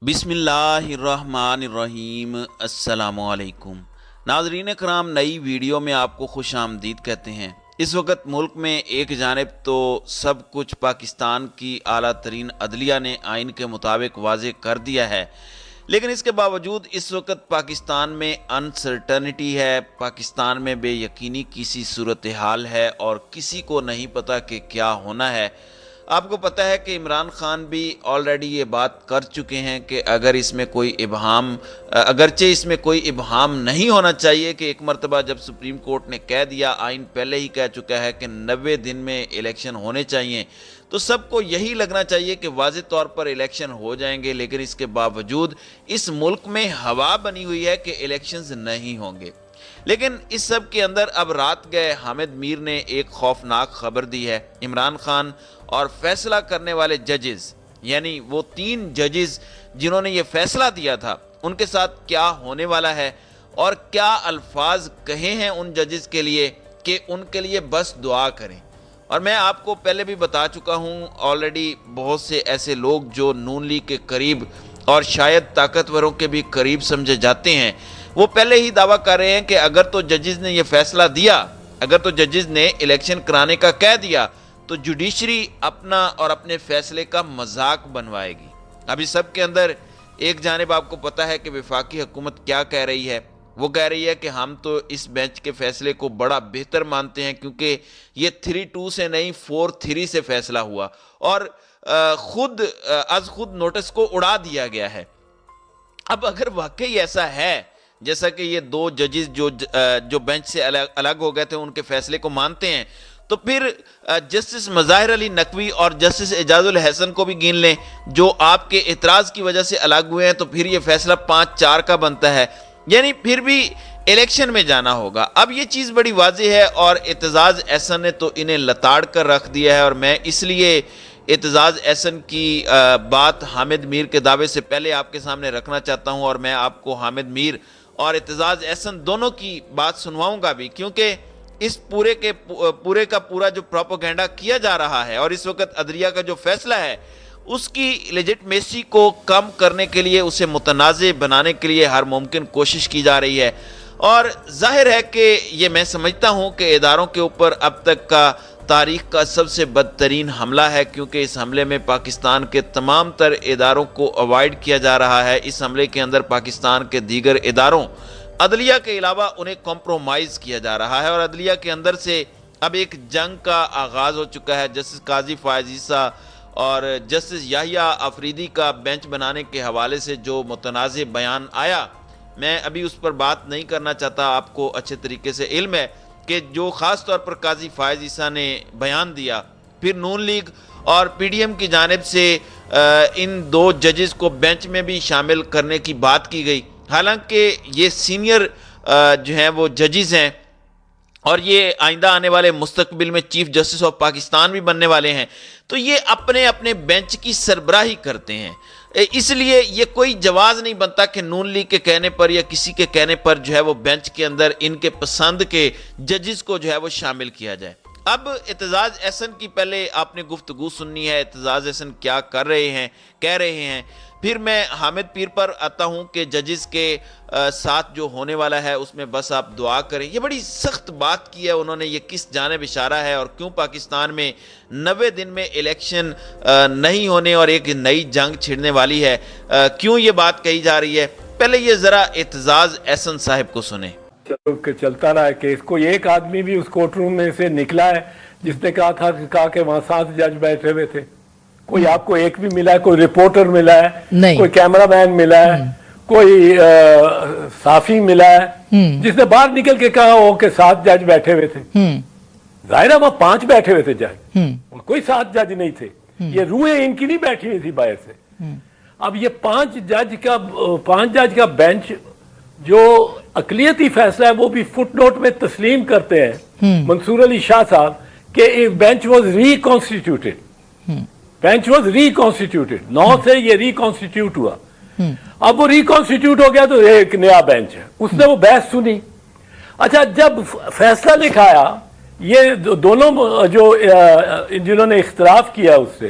بسم اللہ الرحمن الرحیم۔ السلام علیکم ناظرین کرام، نئی ویڈیو میں آپ کو خوش آمدید کہتے ہیں۔ اس وقت ملک میں ایک جانب تو سب کچھ پاکستان کی اعلیٰ ترین عدلیہ نے آئین کے مطابق واضح کر دیا ہے، لیکن اس کے باوجود اس وقت پاکستان میں انسرٹنٹی ہے، پاکستان میں بے یقینی کی صورتحال ہے اور کسی کو نہیں پتہ کہ کیا ہونا ہے۔ آپ کو پتہ ہے کہ عمران خان بھی آلریڈی یہ بات کر چکے ہیں کہ اگرچہ اس میں کوئی ابہام نہیں ہونا چاہیے کہ ایک مرتبہ جب سپریم کورٹ نے کہہ دیا، آئین پہلے ہی کہہ چکا ہے کہ 90 دن میں الیکشن ہونے چاہیے، تو سب کو یہی لگنا چاہیے کہ واضح طور پر الیکشن ہو جائیں گے، لیکن اس کے باوجود اس ملک میں ہوا بنی ہوئی ہے کہ الیکشنز نہیں ہوں گے۔ لیکن اس سب کے اندر اب رات گئے حامد میر نے ایک خوفناک خبر دی ہے۔ عمران خان اور فیصلہ کرنے والے ججز، یعنی وہ 3 ججز جنہوں نے یہ فیصلہ دیا تھا، ان کے ساتھ کیا ہونے والا ہے اور کیا الفاظ کہے ہیں ان ججز کے لیے کہ ان کے لیے بس دعا کریں۔ اور میں آپ کو پہلے بھی بتا چکا ہوں، آلریڈی بہت سے ایسے لوگ جو نون لیگ کے قریب اور شاید طاقتوروں کے بھی قریب سمجھے جاتے ہیں، وہ پہلے ہی دعویٰ کر رہے ہیں کہ اگر تو ججز نے یہ فیصلہ دیا، اگر تو ججز نے الیکشن کرانے کا کہہ دیا، تو جوڈیشری اپنا اور اپنے فیصلے کا مذاق بنوائے گی۔ ابھی سب کے اندر ایک جانب آپ کو پتہ ہے کہ وفاقی حکومت کیا کہہ رہی ہے، وہ کہہ رہی ہے کہ ہم تو اس بینچ کے فیصلے کو بڑا بہتر مانتے ہیں کیونکہ یہ 3-2 سے نہیں 4-3 سے فیصلہ ہوا اور خود نوٹس کو اڑا دیا گیا ہے۔ اب اگر واقعی ایسا ہے، جیسا کہ یہ 2 ججز جو بینچ سے الگ ہو گئے تھے ان کے فیصلے کو مانتے ہیں، تو پھر جسٹس مظاہر علی نقوی اور جسٹس اعجاز الحسن کو بھی گن لیں جو آپ کے اعتراض کی وجہ سے الگ ہوئے ہیں، تو پھر یہ فیصلہ 5-4 کا بنتا ہے، یعنی پھر بھی الیکشن میں جانا ہوگا۔ اب یہ چیز بڑی واضح ہے اور اعتزاز احسن نے تو انہیں لتاڑ کر رکھ دیا ہے، اور میں اس لیے اعتزاز احسن کی بات حامد میر کے دعوے سے پہلے آپ کے سامنے رکھنا چاہتا ہوں، اور میں آپ کو حامد میر اور اعتزاز احسن دونوں کی بات سنواؤں گا بھی، کیونکہ اس پورے کا پورا جو پروپیگنڈا کیا جا رہا ہے اور اس وقت عدلیہ کا جو فیصلہ ہے اس کی لیجٹمیسی کو کم کرنے کے لیے، اسے متنازع بنانے کے لیے ہر ممکن کوشش کی جا رہی ہے، اور ظاہر ہے کہ یہ میں سمجھتا ہوں کہ اداروں کے اوپر اب تک کا تاریخ کا سب سے بدترین حملہ ہے، کیونکہ اس حملے میں پاکستان کے تمام تر اداروں کو اوائڈ کیا جا رہا ہے۔ اس حملے کے اندر پاکستان کے دیگر اداروں، عدلیہ کے علاوہ، انہیں کمپرومائز کیا جا رہا ہے، اور عدلیہ کے اندر سے اب ایک جنگ کا آغاز ہو چکا ہے۔ جسٹس قاضی فائز عیسیٰ اور جسٹس یحییٰ آفریدی کا بینچ بنانے کے حوالے سے جو متنازع بیان آیا، میں ابھی اس پر بات نہیں کرنا چاہتا، آپ کو اچھے طریقے سے علم ہے کہ جو خاص طور پر قاضی فائز عیسیٰ نے بیان دیا، پھر نون لیگ اور پی ڈی ایم کی جانب سے ان 2 ججز کو بینچ میں بھی شامل کرنے کی بات کی گئی، حالانکہ یہ سینئر جو ہیں وہ ججز ہیں اور یہ آئندہ آنے والے مستقبل میں چیف جسٹس آف پاکستان بھی بننے والے ہیں، تو یہ اپنے اپنے بینچ کی سربراہی کرتے ہیں۔ اس لیے یہ کوئی جواز نہیں بنتا کہ نون لیگ کے کہنے پر یا کسی کے کہنے پر جو ہے وہ بینچ کے اندر ان کے پسند کے ججز کو جو ہے وہ شامل کیا جائے۔ اب اعتزاز احسن کی پہلے آپ نے گفتگو سننی ہے، اعتزاز احسن کیا کہہ رہے ہیں، پھر میں حامد پیر پر آتا ہوں کہ ججز کے ساتھ جو ہونے والا ہے اس میں بس آپ دعا کریں۔ یہ بڑی سخت بات کی ہے انہوں نے، یہ کس جانب اشارہ ہے اور کیوں پاکستان میں 90 دن میں الیکشن نہیں ہونے اور ایک نئی جنگ چھڑنے والی ہے، کیوں یہ بات کہی جا رہی ہے؟ پہلے یہ ذرا اعتزاز احسن صاحب کو سنیں۔ چلتا رہا ہے کیس، کوئی ایک آدمی بھی اس کورٹ روم میں سے نکلا ہے جس نے کہا کہ وہاں 7 جج بیٹھے ہوئے تھے؟ کوئی آپ کو ایک بھی ملا ہے؟ کوئی رپورٹر ملا ہے؟ کوئی کیمرہ مین ملا ہے؟ کوئی صحافی ملا ہے جس نے باہر نکل کے کہا ہو کہ 7 جج بیٹھے ہوئے تھے؟ ظاہر ہے وہاں 5 بیٹھے ہوئے تھے جج، کوئی 7 جج نہیں تھے، یہ روحیں ان کی نہیں بیٹھی ہوئی تھی باہر سے۔ اب یہ 5 جج کا بینچ جو اقلیتی فیصلہ ہے وہ بھی فٹ نوٹ میں تسلیم کرتے ہیں منصور علی شاہ صاحب کہ بینچ واز ری کانسٹیٹیوٹڈ 9 سے یہ ری کانسٹیٹیوٹ ہوا۔ اب وہ ری کانسٹیٹیوٹ ہو گیا تو ایک نیا بینچ ہے، اس نے وہ بحث سنی۔ اچھا، جب فیصلہ لکھایا، یہ دونوں جو جنہوں نے اختلاف کیا اس سے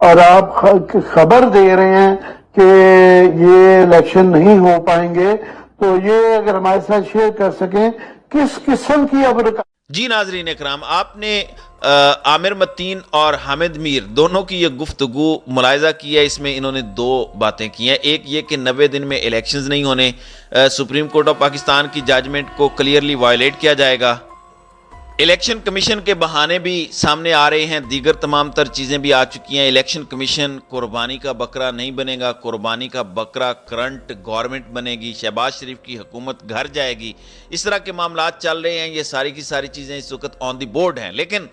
اور آپ خبر دے رہے ہیں کہ یہ الیکشن نہیں ہو پائیں گے، تو یہ اگر ہمارے ساتھ شیئر کر سکیں کس قسم کی اب جی ناظرین اکرام، آپ نے عامر متین اور حامد میر دونوں کی یہ گفتگو ملاحظہ کی ہے۔ اس میں انہوں نے دو باتیں کی ہیں، ایک یہ کہ 90 دن میں الیکشنز نہیں ہونے، سپریم کورٹ آف پاکستان کی ججمنٹ کو کلیئرلی وائلیٹ کیا جائے گا، الیکشن کمیشن کے بہانے بھی سامنے آ رہے ہیں، دیگر تمام تر چیزیں بھی آ چکی ہیں، الیکشن کمیشن قربانی کا بکرا نہیں بنے گا، قربانی کا بکرا کرنٹ گورنمنٹ بنے گی، شہباز شریف کی حکومت گھر جائے گی، اس طرح کے معاملات چل رہے ہیں، یہ ساری کی ساری چیزیں اس وقت آن دی بورڈ ہیں۔ لیکن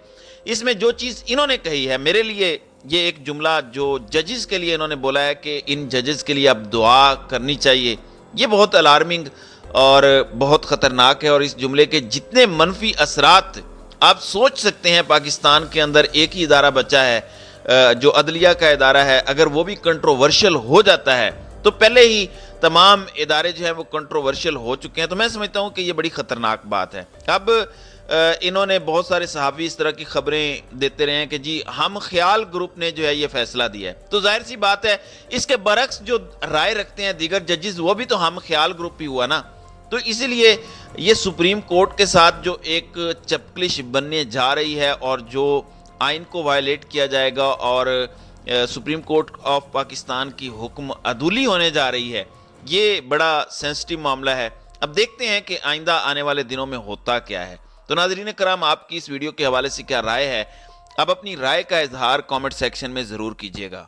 اس میں جو چیز انہوں نے کہی ہے، میرے لیے یہ ایک جملہ جو ججز کے لیے انہوں نے بولا ہے کہ ان ججز کے لیے اب دعا کرنی چاہیے، یہ بہت الارمنگ اور بہت خطرناک ہے، اور اس جملے کے جتنے منفی اثرات آپ سوچ سکتے ہیں پاکستان کے اندر ایک ہی ادارہ بچا ہے جو عدلیہ کا ادارہ ہے، اگر وہ بھی کنٹروورشل ہو جاتا ہے تو پہلے ہی تمام ادارے جو ہیں وہ کنٹروورشل ہو چکے ہیں، تو میں سمجھتا ہوں کہ یہ بڑی خطرناک بات ہے۔ اب انہوں نے بہت سارے صحافی اس طرح کی خبریں دیتے رہے ہیں کہ جی ہم خیال گروپ نے جو ہے یہ فیصلہ دیا ہے، تو ظاہر سی بات ہے اس کے برعکس جو رائے رکھتے ہیں دیگر ججز وہ بھی تو ہم خیال گروپ ہی ہوا نا، تو اسی لیے یہ سپریم کورٹ کے ساتھ جو ایک چپکلش بننے جا رہی ہے اور جو آئین کو وائلیٹ کیا جائے گا اور سپریم کورٹ آف پاکستان کی حکم عدولی ہونے جا رہی ہے، یہ بڑا سینسٹیو معاملہ ہے۔ اب دیکھتے ہیں کہ آئندہ آنے والے دنوں میں ہوتا کیا ہے۔ تو ناظرین کرام، آپ کی اس ویڈیو کے حوالے سے کیا رائے ہے؟ آپ اپنی رائے کا اظہار کامنٹ سیکشن میں ضرور کیجیے گا۔